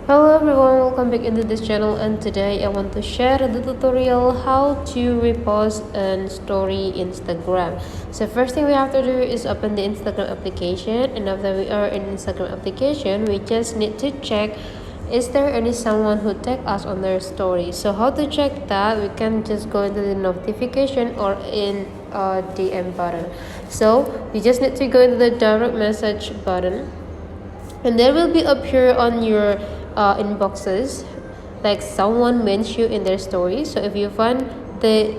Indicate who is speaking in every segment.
Speaker 1: Hello everyone, welcome back into this channel, and today I want to share the tutorial how to repost a story Instagram. So first thing we have to do is open the Instagram application, and after we are in Instagram application, we just need to check is there any someone who tagged us on their story. So how to check that? We can just go into the notification or in DM button. So you just need to go into the direct message button, and there will be appear on your inboxes like someone mentioned you in their story. So if you find the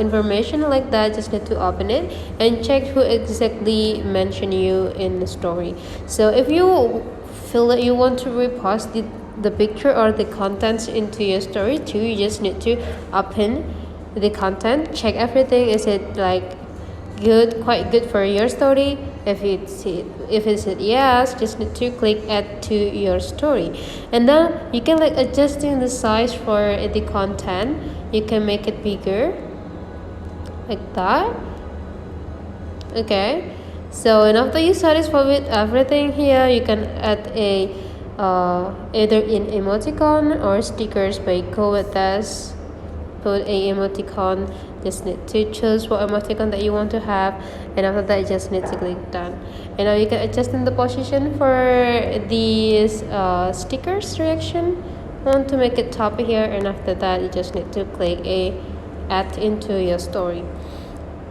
Speaker 1: information like that, just need to open it and check who exactly mentioned you in the story. So if you feel that you want to repost the picture or the contents into your story too, you just need to open the content, check everything, is it like quite good for your story. If it's yes, just need to click add to your story, and then you can like adjusting the size for the content. You can make it bigger like that. Okay, so and after you satisfied with everything here, you can add a either in emoticon or stickers by go with this. Put a emoticon, just need to choose what emoticon that you want to have, and after that you just need to click done. And now you can adjust in the position for these stickers reaction. Want to make it top here, and after that you just need to click a add into your story.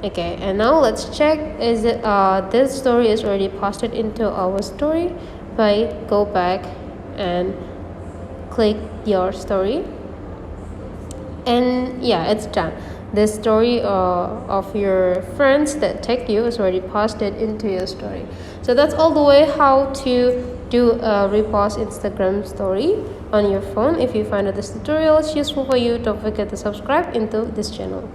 Speaker 1: Okay, and now let's check is it this story is already posted into our story by go back and click your story, and yeah, it's done. The story of your friends that tag you is already posted into your story. So that's all the way how to do a repost Instagram story on your phone. If you find that this tutorial is useful for you, don't forget to subscribe into this channel.